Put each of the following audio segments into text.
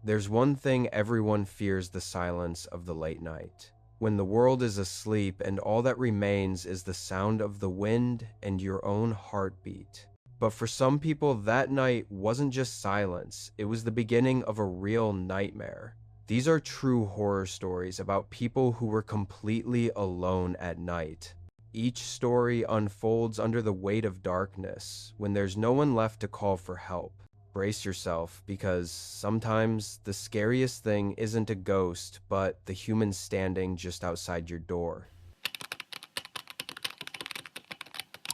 There's one thing everyone fears: the silence of the late night. When the world is asleep and all that remains is the sound of the wind and your own heartbeat. But for some people, that night wasn't just silence, it was the beginning of a real nightmare. These are true horror stories about people who were completely alone at night. Each story unfolds under the weight of darkness, when there's no one left to call for help. Brace yourself, because sometimes the scariest thing isn't a ghost, but the human standing just outside your door.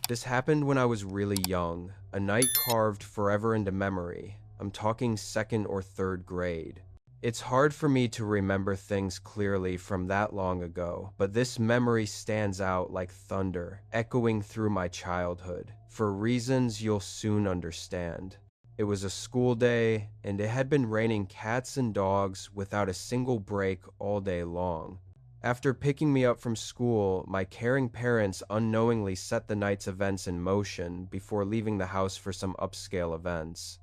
This happened when I was really young, a night carved forever into memory. I'm talking second or third grade. It's hard for me to remember things clearly from that long ago, but this memory stands out like thunder, echoing through my childhood, for reasons you'll soon understand. It was a school day, and it had been raining cats and dogs without a single break all day long. After picking me up from school, my caring parents unknowingly set the night's events in motion before leaving the house for some upscale events.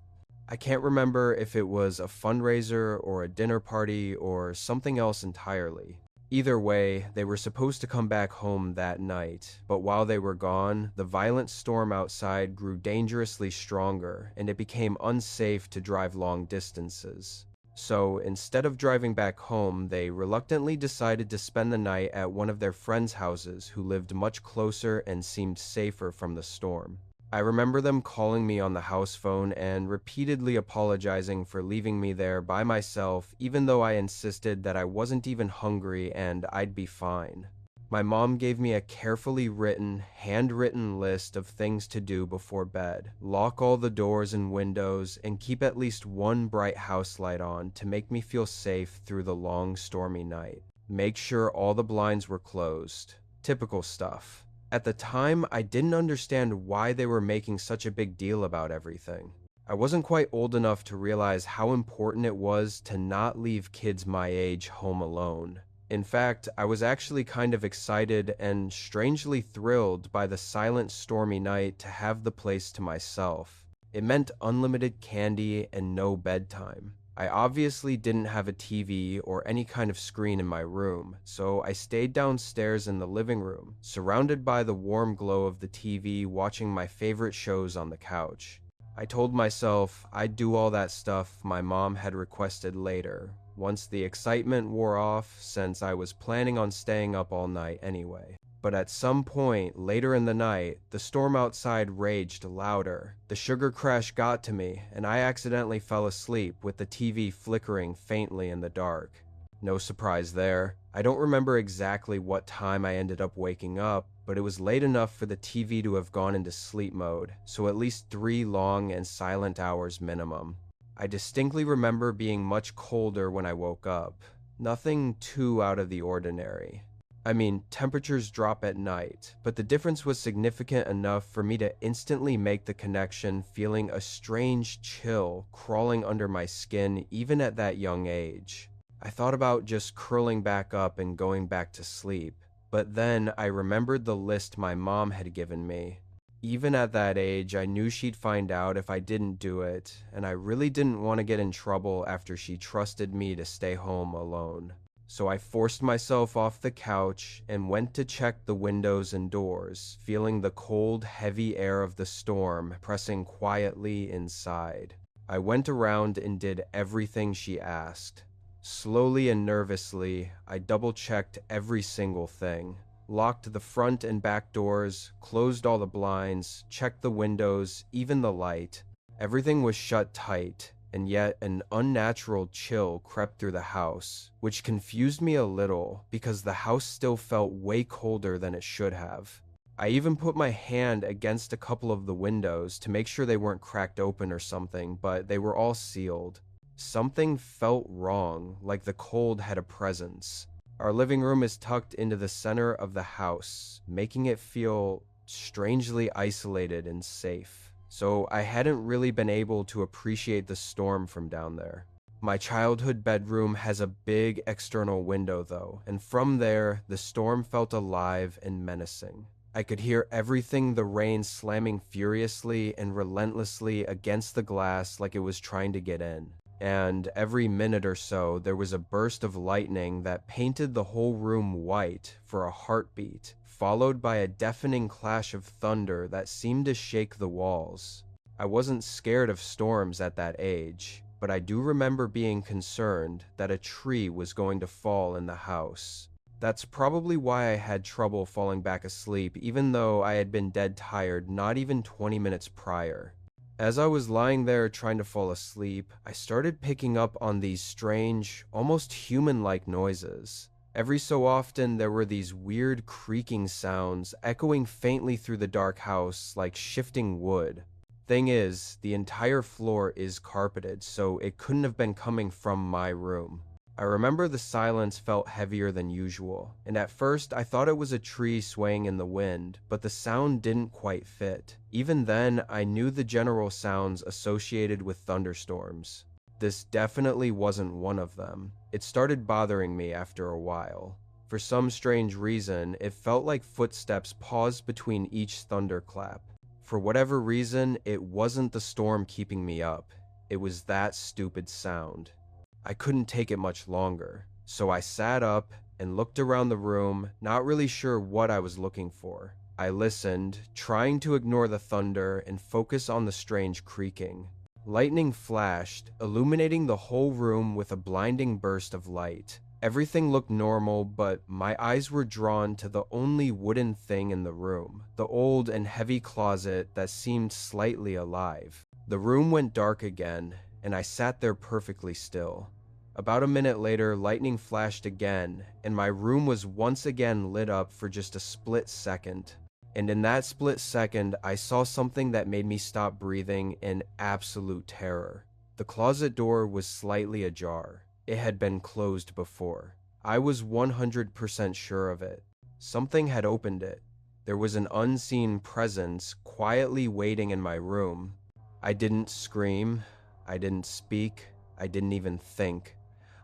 I can't remember if it was a fundraiser or a dinner party or something else entirely. Either way, they were supposed to come back home that night, but while they were gone, the violent storm outside grew dangerously stronger, and it became unsafe to drive long distances. So, instead of driving back home, they reluctantly decided to spend the night at one of their friends' houses who lived much closer and seemed safer from the storm. I remember them calling me on the house phone and repeatedly apologizing for leaving me there by myself, even though I insisted that I wasn't even hungry and I'd be fine. My mom gave me a carefully written, handwritten list of things to do before bed: lock all the doors and windows, and keep at least one bright house light on to make me feel safe through the long, stormy night. Make sure all the blinds were closed. Typical stuff. At the time, I didn't understand why they were making such a big deal about everything. I wasn't quite old enough to realize how important it was to not leave kids my age home alone. In fact, I was actually kind of excited and strangely thrilled by the silent, stormy night to have the place to myself. It meant unlimited candy and no bedtime. I obviously didn't have a TV or any kind of screen in my room, so I stayed downstairs in the living room, surrounded by the warm glow of the TV, watching my favorite shows on the couch. I told myself I'd do all that stuff my mom had requested later, once the excitement wore off, since I was planning on staying up all night anyway. But at some point later in the night, the storm outside raged louder. The sugar crash got to me, and I accidentally fell asleep with the TV flickering faintly in the dark. No surprise there. I don't remember exactly what time I ended up waking up, but it was late enough for the TV to have gone into sleep mode, so at least 3 long and silent hours minimum. I distinctly remember being much colder when I woke up. Nothing too out of the ordinary. I mean, temperatures drop at night, but the difference was significant enough for me to instantly make the connection, feeling a strange chill crawling under my skin even at that young age. I thought about just curling back up and going back to sleep, but then I remembered the list my mom had given me. Even at that age, I knew she'd find out if I didn't do it, and I really didn't want to get in trouble after she trusted me to stay home alone. So I forced myself off the couch and went to check the windows and doors, feeling the cold, heavy air of the storm pressing quietly inside. I went around and did everything she asked. Slowly and nervously, I double-checked every single thing. Locked the front and back doors, closed all the blinds, checked the windows, even the light. Everything was shut tight, and yet an unnatural chill crept through the house, which confused me a little because the house still felt way colder than it should have. I even put my hand against a couple of the windows to make sure they weren't cracked open or something, but they were all sealed. Something felt wrong, like the cold had a presence. Our living room is tucked into the center of the house, making it feel strangely isolated and safe. So I hadn't really been able to appreciate the storm from down there. My childhood bedroom has a big external window though, and from there, the storm felt alive and menacing. I could hear everything: the rain slamming furiously and relentlessly against the glass like it was trying to get in. and every minute or so there was a burst of lightning that painted the whole room white for a heartbeat, followed by a deafening clash of thunder that seemed to shake the walls. I wasn't scared of storms at that age, but I do remember being concerned that a tree was going to fall in the house. That's probably why I had trouble falling back asleep, even though I had been dead tired not even 20 minutes prior. As I was lying there trying to fall asleep, I started picking up on these strange, almost human-like noises. Every so often, there were these weird creaking sounds echoing faintly through the dark house like shifting wood. Thing is, the entire floor is carpeted, so it couldn't have been coming from my room. I remember the silence felt heavier than usual, and at first I thought it was a tree swaying in the wind, but the sound didn't quite fit. Even then, I knew the general sounds associated with thunderstorms. This definitely wasn't one of them. It started bothering me after a while. For some strange reason, it felt like footsteps paused between each thunderclap. For whatever reason, it wasn't the storm keeping me up. It was that stupid sound. I couldn't take it much longer, so I sat up and looked around the room, not really sure what I was looking for. I listened, trying to ignore the thunder and focus on the strange creaking. Lightning flashed, illuminating the whole room with a blinding burst of light. Everything looked normal, but my eyes were drawn to the only wooden thing in the room, the old and heavy closet that seemed slightly alive. The room went dark again, and I sat there perfectly still. About a minute later, lightning flashed again, and my room was once again lit up for just a split second. And in that split second, I saw something that made me stop breathing in absolute terror. The closet door was slightly ajar. It had been closed before. I was 100% sure of it. Something had opened it. There was an unseen presence quietly waiting in my room. I didn't scream. I didn't speak. I didn't even think.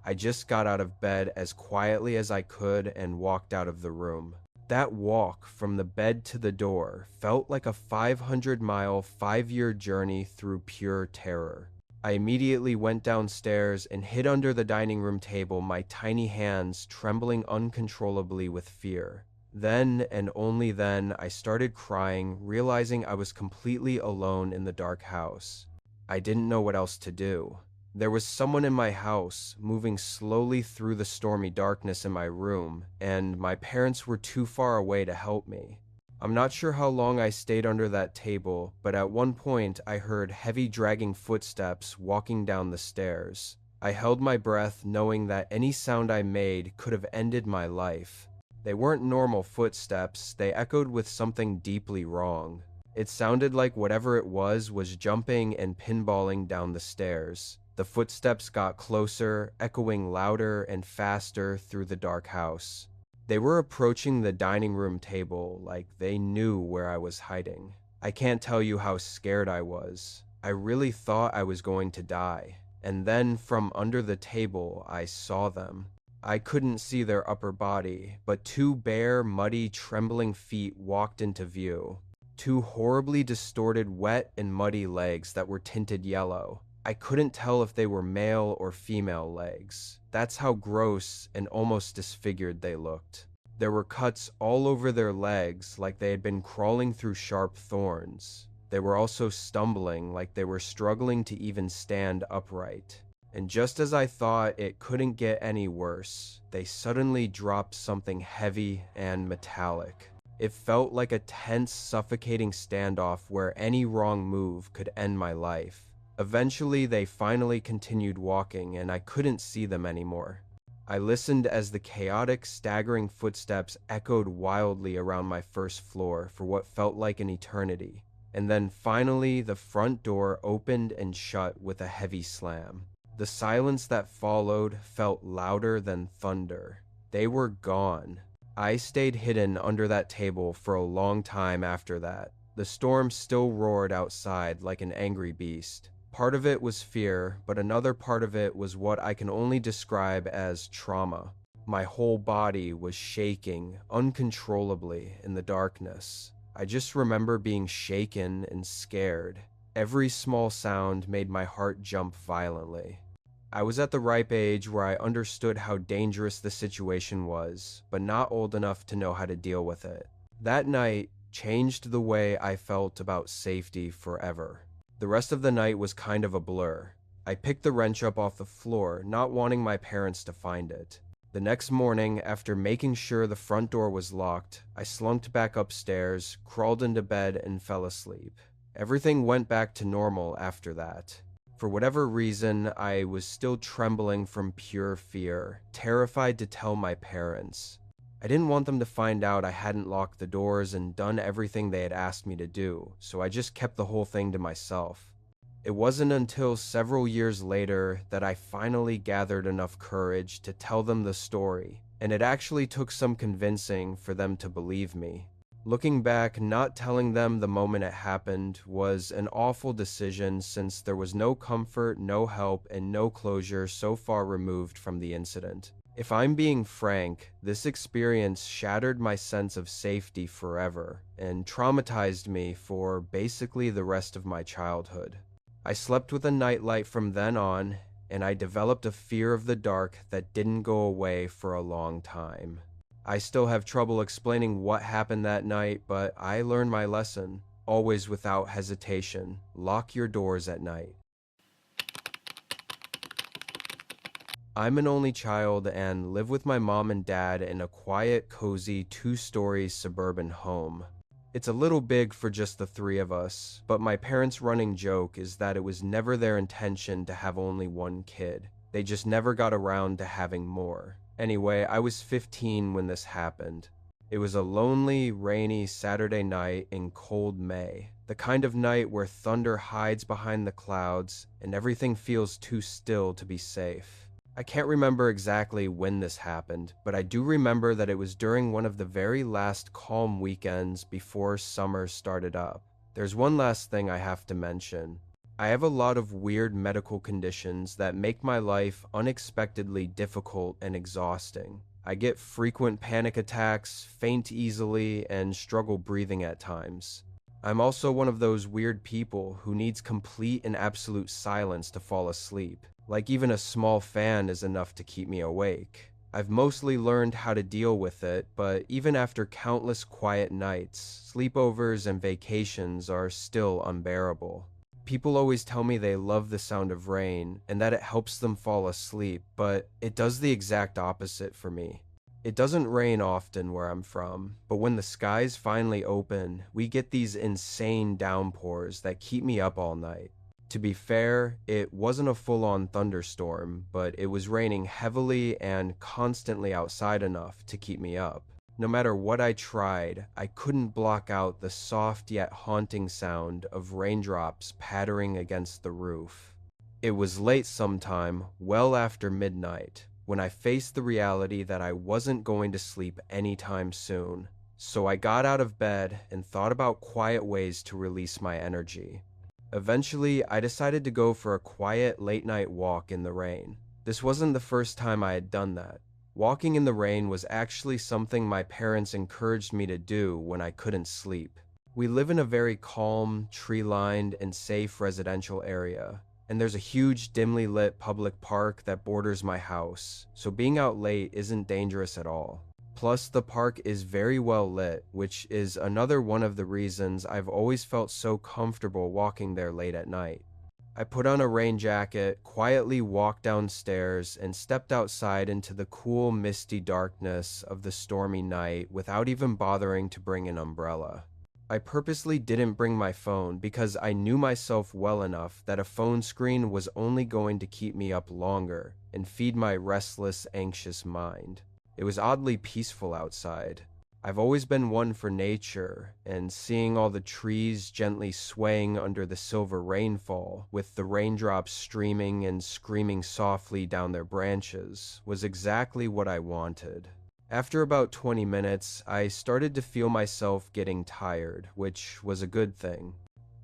I just got out of bed as quietly as I could and walked out of the room. That walk from the bed to the door felt like a 500-mile, 5-year journey through pure terror. I immediately went downstairs and hid under the dining room table, my tiny hands trembling uncontrollably with fear. Then, and only then, I started crying, realizing I was completely alone in the dark house. I didn't know what else to do. There was someone in my house, moving slowly through the stormy darkness in my room, and my parents were too far away to help me. I'm not sure how long I stayed under that table, but at one point I heard heavy dragging footsteps walking down the stairs. I held my breath, knowing that any sound I made could have ended my life. They weren't normal footsteps, they echoed with something deeply wrong. It sounded like whatever it was jumping and pinballing down the stairs. The footsteps got closer, echoing louder and faster through the dark house. They were approaching the dining room table like they knew where I was hiding. I can't tell you how scared I was. I really thought I was going to die. And then from under the table, I saw them. I couldn't see their upper body, but two bare, muddy, trembling feet walked into view. Two horribly distorted, wet and muddy legs that were tinted yellow. I couldn't tell if they were male or female legs. That's how gross and almost disfigured they looked. There were cuts all over their legs like they had been crawling through sharp thorns. They were also stumbling like they were struggling to even stand upright. And just as I thought it couldn't get any worse, they suddenly dropped something heavy and metallic. It felt like a tense, suffocating standoff where any wrong move could end my life. Eventually, they finally continued walking, and I couldn't see them anymore. I listened as the chaotic, staggering footsteps echoed wildly around my first floor for what felt like an eternity. And then finally, the front door opened and shut with a heavy slam. The silence that followed felt louder than thunder. They were gone. I stayed hidden under that table for a long time after that. The storm still roared outside like an angry beast. Part of it was fear, but another part of it was what I can only describe as trauma. My whole body was shaking uncontrollably in the darkness. I just remember being shaken and scared. Every small sound made my heart jump violently. I was at the ripe age where I understood how dangerous the situation was, but not old enough to know how to deal with it. That night changed the way I felt about safety forever. The rest of the night was kind of a blur. I picked the wrench up off the floor, not wanting my parents to find it. The next morning, after making sure the front door was locked, I slunked back upstairs, crawled into bed, and fell asleep. Everything went back to normal after that. For whatever reason, I was still trembling from pure fear, terrified to tell my parents. I didn't want them to find out I hadn't locked the doors and done everything they had asked me to do, so I just kept the whole thing to myself. It wasn't until several years later that I finally gathered enough courage to tell them the story, and it actually took some convincing for them to believe me. Looking back, not telling them the moment it happened was an awful decision since there was no comfort, no help, and no closure so far removed from the incident. If I'm being frank, this experience shattered my sense of safety forever and traumatized me for basically the rest of my childhood. I slept with a nightlight from then on, and I developed a fear of the dark that didn't go away for a long time. I still have trouble explaining what happened that night, but I learned my lesson. Always without hesitation, lock your doors at night. I'm an only child and live with my mom and dad in a quiet, cozy, two-story suburban home. It's a little big for just the three of us, but my parents' running joke is that it was never their intention to have only one kid. They just never got around to having more. Anyway, I was 15 when this happened. It was a lonely, rainy Saturday night in cold May. The kind of night where thunder hides behind the clouds and everything feels too still to be safe. I can't remember exactly when this happened, but I do remember that it was during one of the very last calm weekends before summer started up. There's one last thing I have to mention. I have a lot of weird medical conditions that make my life unexpectedly difficult and exhausting. I get frequent panic attacks, faint easily, and struggle breathing at times. I'm also one of those weird people who needs complete and absolute silence to fall asleep. Like even a small fan is enough to keep me awake. I've mostly learned how to deal with it, but even after countless quiet nights, sleepovers and vacations are still unbearable. People always tell me they love the sound of rain and that it helps them fall asleep, but it does the exact opposite for me. It doesn't rain often where I'm from, but when the skies finally open, we get these insane downpours that keep me up all night. To be fair, it wasn't a full-on thunderstorm, but it was raining heavily and constantly outside enough to keep me up. No matter what I tried, I couldn't block out the soft yet haunting sound of raindrops pattering against the roof. It was late sometime, well after midnight, when I faced the reality that I wasn't going to sleep anytime soon. So I got out of bed and thought about quiet ways to release my energy. Eventually, I decided to go for a quiet late-night walk in the rain. This wasn't the first time I had done that. Walking in the rain was actually something my parents encouraged me to do when I couldn't sleep. We live in a very calm, tree-lined, and safe residential area, and there's a huge, dimly lit public park that borders my house, so being out late isn't dangerous at all. Plus, the park is very well lit, which is another one of the reasons I've always felt so comfortable walking there late at night. I put on a rain jacket, quietly walked downstairs, and stepped outside into the cool, misty darkness of the stormy night without even bothering to bring an umbrella. I purposely didn't bring my phone because I knew myself well enough that a phone screen was only going to keep me up longer and feed my restless, anxious mind. It was oddly peaceful outside. I've always been one for nature, and seeing all the trees gently swaying under the silver rainfall, with the raindrops streaming and screaming softly down their branches, was exactly what I wanted. After about 20 minutes, I started to feel myself getting tired, which was a good thing.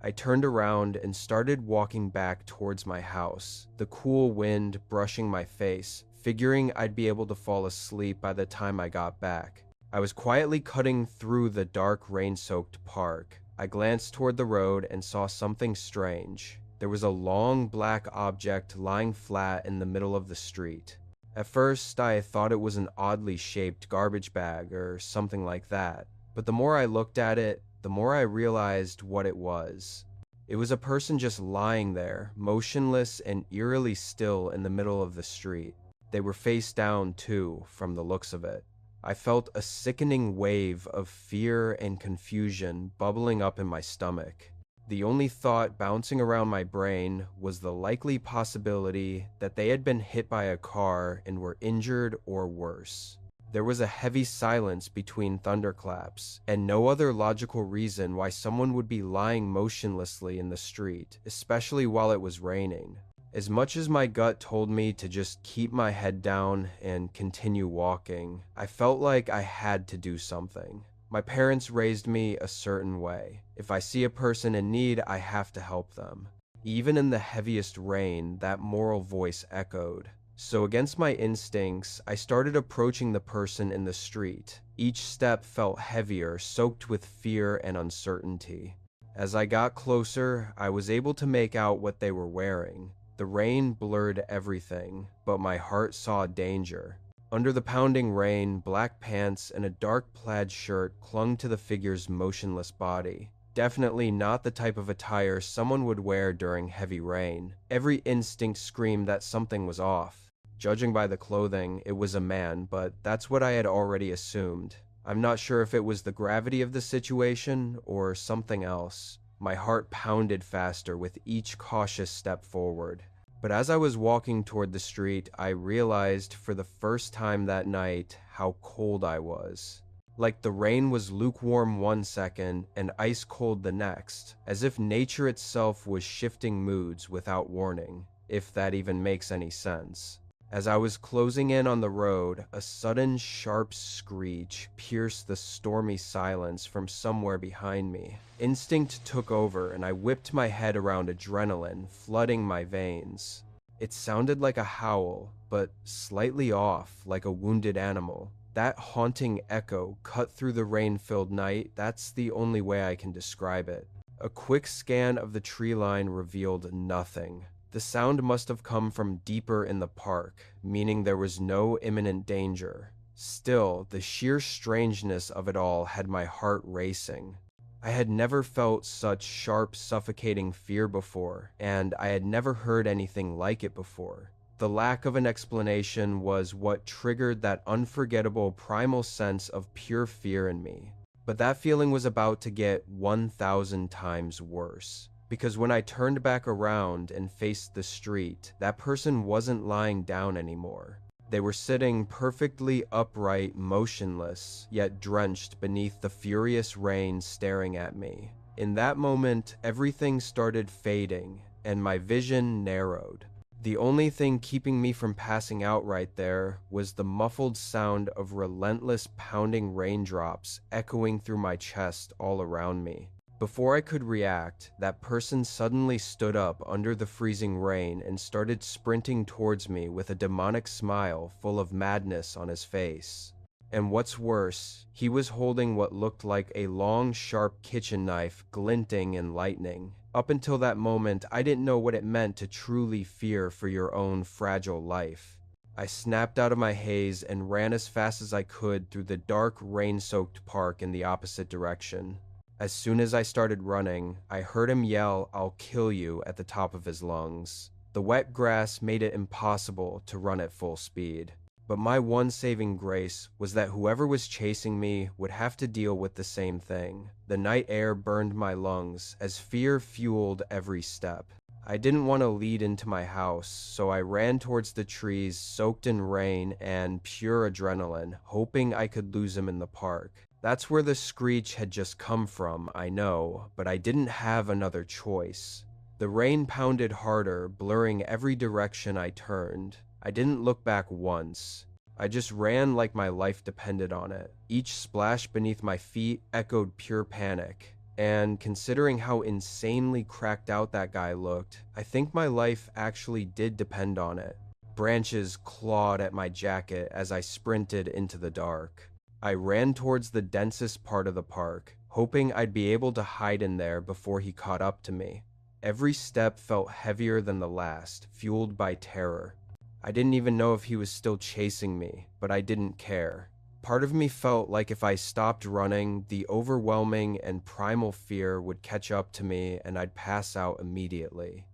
I turned around and started walking back towards my house, the cool wind brushing my face, figuring I'd be able to fall asleep by the time I got back. I was quietly cutting through the dark, rain-soaked park. I glanced toward the road and saw something strange. There was a long black object lying flat in the middle of the street. At first, I thought it was an oddly shaped garbage bag or something like that, but the more I looked at it, the more I realized what it was. It was a person just lying there, motionless and eerily still in the middle of the street. They were face down, too, from the looks of it. I felt a sickening wave of fear and confusion bubbling up in my stomach. The only thought bouncing around my brain was the likely possibility that they had been hit by a car and were injured or worse. There was a heavy silence between thunderclaps, and no other logical reason why someone would be lying motionlessly in the street, especially while it was raining. As much as my gut told me to just keep my head down and continue walking, I felt like I had to do something. My parents raised me a certain way. If I see a person in need, I have to help them. Even in the heaviest rain, that moral voice echoed. So against my instincts, I started approaching the person in the street. Each step felt heavier, soaked with fear and uncertainty. As I got closer, I was able to make out what they were wearing. The rain blurred everything, but my heart saw danger. Under the pounding rain, black pants and a dark plaid shirt clung to the figure's motionless body. Definitely not the type of attire someone would wear during heavy rain. Every instinct screamed that something was off. Judging by the clothing, it was a man, but that's what I had already assumed. I'm not sure if it was the gravity of the situation or something else. My heart pounded faster with each cautious step forward. But as I was walking toward the street, I realized for the first time that night how cold I was. Like the rain was lukewarm one second and ice cold the next, as if nature itself was shifting moods without warning, if that even makes any sense. As I was closing in on the road, a sudden sharp screech pierced the stormy silence from somewhere behind me. Instinct took over and I whipped my head around, adrenaline flooding my veins. It sounded like a howl, but slightly off, like a wounded animal. That haunting echo cut through the rain-filled night. That's the only way I can describe it. A quick scan of the tree line revealed nothing. The sound must have come from deeper in the park, meaning there was no imminent danger. Still, the sheer strangeness of it all had my heart racing. I had never felt such sharp, suffocating fear before, and I had never heard anything like it before. The lack of an explanation was what triggered that unforgettable primal sense of pure fear in me. But that feeling was about to get 1,000 times worse. Because when I turned back around and faced the street, that person wasn't lying down anymore. They were sitting perfectly upright, motionless, yet drenched beneath the furious rain staring at me. In that moment, everything started fading, and my vision narrowed. The only thing keeping me from passing out right there was the muffled sound of relentless pounding raindrops echoing through my chest all around me. Before I could react, that person suddenly stood up under the freezing rain and started sprinting towards me with a demonic smile full of madness on his face. And what's worse, he was holding what looked like a long, sharp kitchen knife, glinting and lightning. Up until that moment, I didn't know what it meant to truly fear for your own fragile life. I snapped out of my haze and ran as fast as I could through the dark, rain-soaked park in the opposite direction. As soon as I started running, I heard him yell, "I'll kill you," at the top of his lungs. The wet grass made it impossible to run at full speed. But my one saving grace was that whoever was chasing me would have to deal with the same thing. The night air burned my lungs as fear fueled every step. I didn't want to lead into my house, so I ran towards the trees, soaked in rain and pure adrenaline, hoping I could lose him in the park. That's where the screech had just come from, I know, but I didn't have another choice. The rain pounded harder, blurring every direction I turned. I didn't look back once. I just ran like my life depended on it. Each splash beneath my feet echoed pure panic. And considering how insanely cracked out that guy looked, I think my life actually did depend on it. Branches clawed at my jacket as I sprinted into the dark. I ran towards the densest part of the park, hoping I'd be able to hide in there before he caught up to me. Every step felt heavier than the last, fueled by terror. I didn't even know if he was still chasing me, but I didn't care. Part of me felt like if I stopped running, the overwhelming and primal fear would catch up to me and I'd pass out immediately.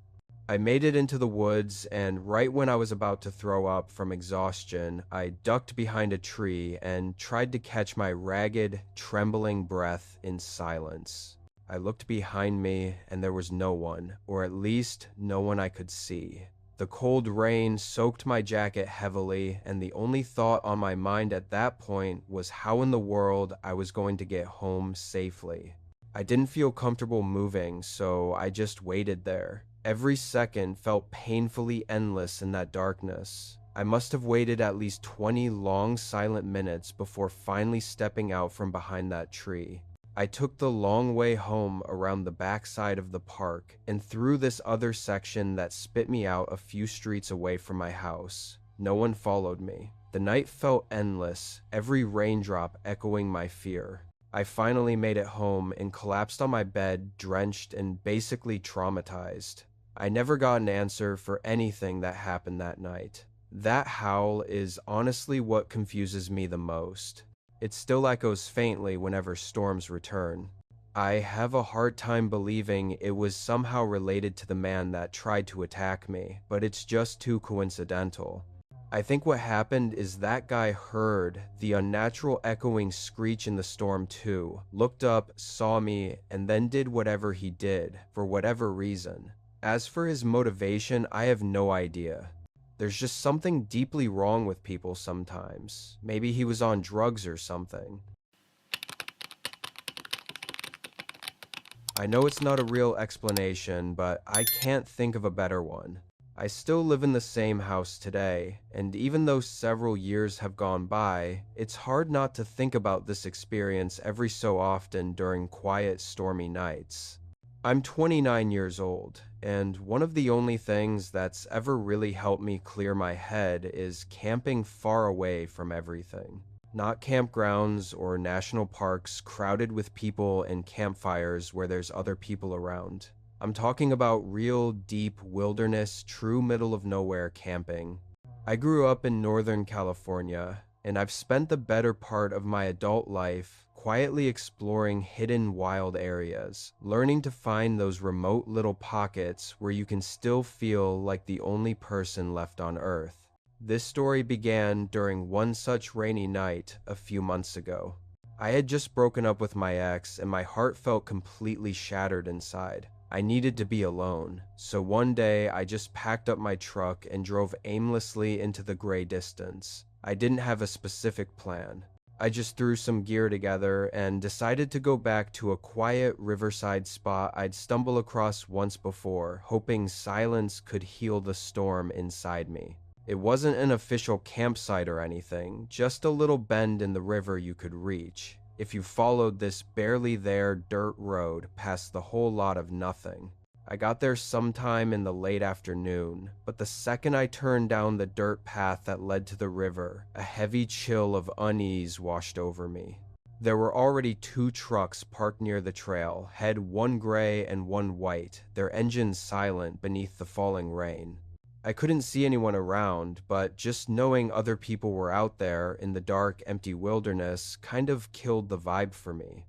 I made it into the woods, and right when I was about to throw up from exhaustion, I ducked behind a tree and tried to catch my ragged, trembling breath in silence. I looked behind me, and there was no one, or at least no one I could see. The cold rain soaked my jacket heavily, and the only thought on my mind at that point was how in the world I was going to get home safely. I didn't feel comfortable moving, so I just waited there. Every second felt painfully endless in that darkness. I must have waited at least 20 long, silent minutes before finally stepping out from behind that tree. I took the long way home around the backside of the park and through this other section that spit me out a few streets away from my house. No one followed me. The night felt endless, every raindrop echoing my fear. I finally made it home and collapsed on my bed, drenched and basically traumatized. I never got an answer for anything that happened that night. That howl is honestly what confuses me the most. It still echoes faintly whenever storms return. I have a hard time believing it was somehow related to the man that tried to attack me, but it's just too coincidental. I think what happened is that guy heard the unnatural echoing screech in the storm too, looked up, saw me, and then did whatever he did, for whatever reason. As for his motivation, I have no idea. There's just something deeply wrong with people sometimes. Maybe he was on drugs or something. I know it's not a real explanation, but I can't think of a better one. I still live in the same house today, and even though several years have gone by, it's hard not to think about this experience every so often during quiet, stormy nights. I'm 29 years old, and one of the only things that's ever really helped me clear my head is camping far away from everything. Not campgrounds or national parks crowded with people and campfires where there's other people around. I'm talking about real, deep wilderness, true middle of nowhere camping. I grew up in Northern California, and I've spent the better part of my adult life quietly exploring hidden wild areas, learning to find those remote little pockets where you can still feel like the only person left on Earth. This story began during one such rainy night a few months ago. I had just broken up with my ex, and my heart felt completely shattered inside. I needed to be alone, so one day I just packed up my truck and drove aimlessly into the gray distance. I didn't have a specific plan. I just threw some gear together and decided to go back to a quiet riverside spot I'd stumbled across once before, hoping silence could heal the storm inside me. It wasn't an official campsite or anything, just a little bend in the river you could reach, if you followed this barely there dirt road past the whole lot of nothing. I got there sometime in the late afternoon, but the second I turned down the dirt path that led to the river, a heavy chill of unease washed over me. There were already 2 trucks parked near the trail, head one gray and one white, their engines silent beneath the falling rain. I couldn't see anyone around, but just knowing other people were out there in the dark, empty wilderness kind of killed the vibe for me.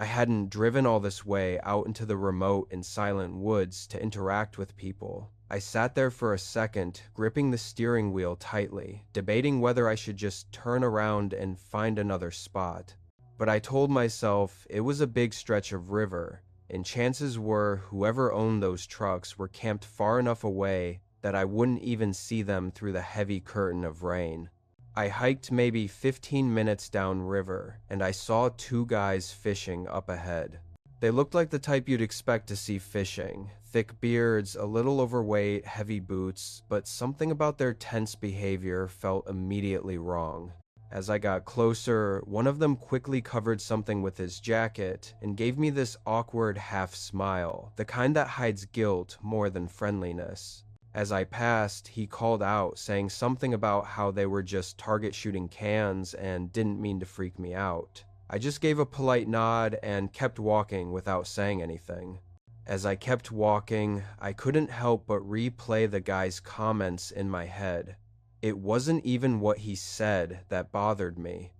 I hadn't driven all this way out into the remote and silent woods to interact with people. I sat there for a second, gripping the steering wheel tightly, debating whether I should just turn around and find another spot. But I told myself it was a big stretch of river, and chances were whoever owned those trucks were camped far enough away that I wouldn't even see them through the heavy curtain of rain. I hiked maybe 15 minutes downriver, and I saw 2 guys fishing up ahead. They looked like the type you'd expect to see fishing. Thick beards, a little overweight, heavy boots, but something about their tense behavior felt immediately wrong. As I got closer, one of them quickly covered something with his jacket and gave me this awkward half smile, the kind that hides guilt more than friendliness. As I passed, he called out, saying something about how they were just target shooting cans and didn't mean to freak me out. I just gave a polite nod and kept walking without saying anything. As I kept walking, I couldn't help but replay the guy's comments in my head. It wasn't even what he said that bothered me.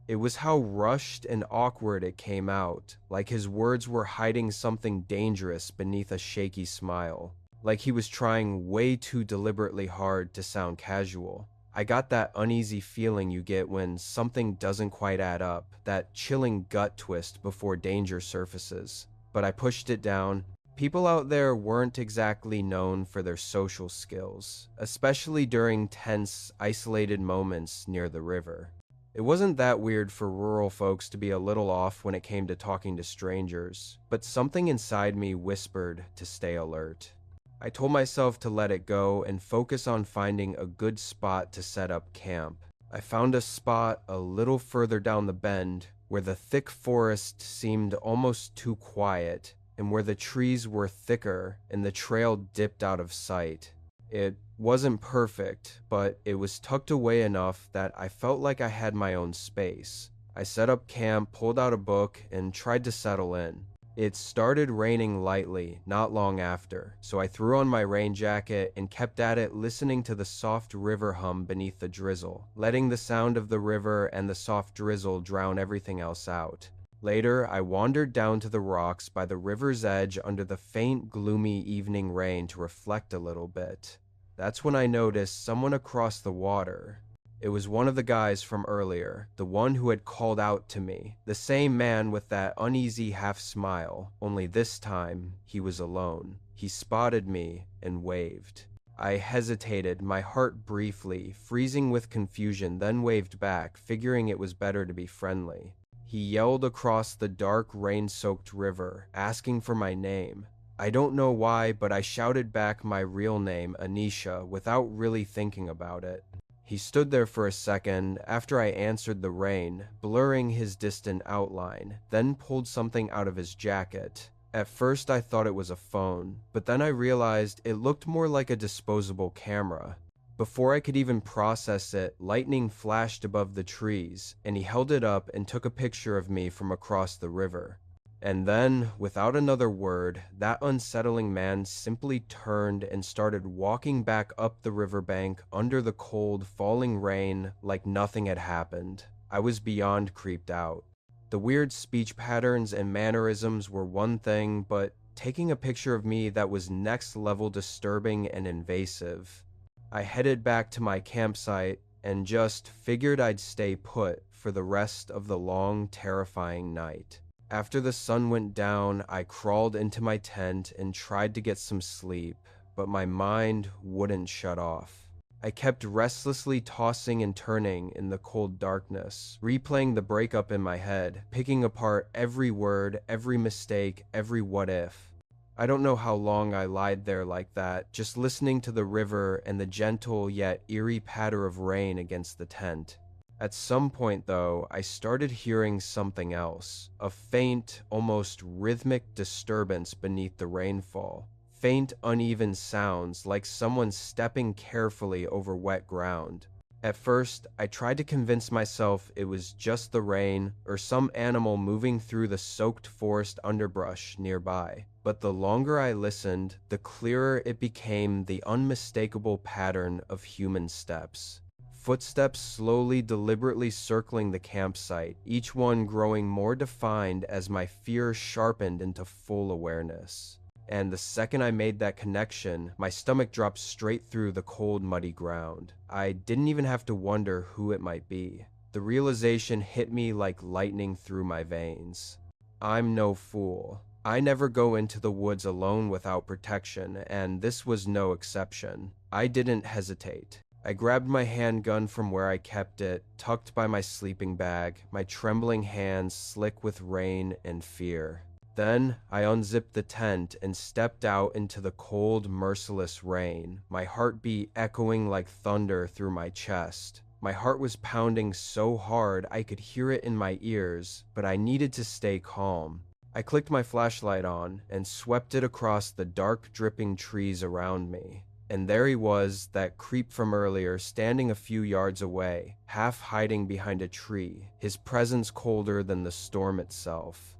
It was how rushed and awkward it came out, like his words were hiding something dangerous beneath a shaky smile, like he was trying way too deliberately hard to sound casual. I got that uneasy feeling you get when something doesn't quite add up, that chilling gut twist before danger surfaces. But I pushed it down. People out there weren't exactly known for their social skills, especially during tense, isolated moments near the river. It wasn't that weird for rural folks to be a little off when it came to talking to strangers, but something inside me whispered to stay alert. I told myself to let it go and focus on finding a good spot to set up camp. I found a spot a little further down the bend where the thick forest seemed almost too quiet and where the trees were thicker and the trail dipped out of sight. It wasn't perfect, but it was tucked away enough that I felt like I had my own space. I set up camp, pulled out a book, and tried to settle in. It started raining lightly not long after, so I threw on my rain jacket and kept at it, listening to the soft river hum beneath the drizzle, letting the sound of the river and the soft drizzle drown everything else out. Later, I wandered down to the rocks by the river's edge under the faint, gloomy evening rain to reflect a little bit. That's when I noticed someone across the water. It was one of the guys from earlier, the one who had called out to me, the same man with that uneasy half smile, only this time he was alone. He spotted me and waved. I hesitated, my heart briefly, freezing with confusion, then waved back, figuring it was better to be friendly. He yelled across the dark, rain-soaked river, asking for my name. I don't know why, but I shouted back my real name, Anisha, without really thinking about it. He stood there for a second after I answered the rain, blurring his distant outline, then pulled something out of his jacket. At first I thought it was a phone, but then I realized it looked more like a disposable camera. Before I could even process it, lightning flashed above the trees, and he held it up and took a picture of me from across the river. And then, without another word, that unsettling man simply turned and started walking back up the riverbank under the cold, falling rain like nothing had happened. I was beyond creeped out. The weird speech patterns and mannerisms were one thing, but taking a picture of me that was next level disturbing and invasive. I headed back to my campsite and just figured I'd stay put for the rest of the long, terrifying night. After the sun went down, I crawled into my tent and tried to get some sleep, but my mind wouldn't shut off. I kept restlessly tossing and turning in the cold darkness, replaying the breakup in my head, picking apart every word, every mistake, every what if. I don't know how long I lied there like that, just listening to the river and the gentle yet eerie patter of rain against the tent. At some point, though, I started hearing something else, a faint, almost rhythmic disturbance beneath the rainfall. Faint, uneven sounds like someone stepping carefully over wet ground. At first, I tried to convince myself it was just the rain or some animal moving through the soaked forest underbrush nearby. But the longer I listened, the clearer it became, the unmistakable pattern of human steps. Footsteps slowly, deliberately circling the campsite, each one growing more defined as my fear sharpened into full awareness. And the second I made that connection, my stomach dropped straight through the cold, muddy ground. I didn't even have to wonder who it might be. The realization hit me like lightning through my veins. I'm no fool. I never go into the woods alone without protection, and this was no exception. I didn't hesitate. I grabbed my handgun from where I kept it, tucked by my sleeping bag, my trembling hands slick with rain and fear. Then I unzipped the tent and stepped out into the cold, merciless rain, my heartbeat echoing like thunder through my chest. My heart was pounding so hard I could hear it in my ears, but I needed to stay calm. I clicked my flashlight on and swept it across the dark, dripping trees around me. And there he was, that creep from earlier, standing a few yards away, half hiding behind a tree, his presence colder than the storm itself.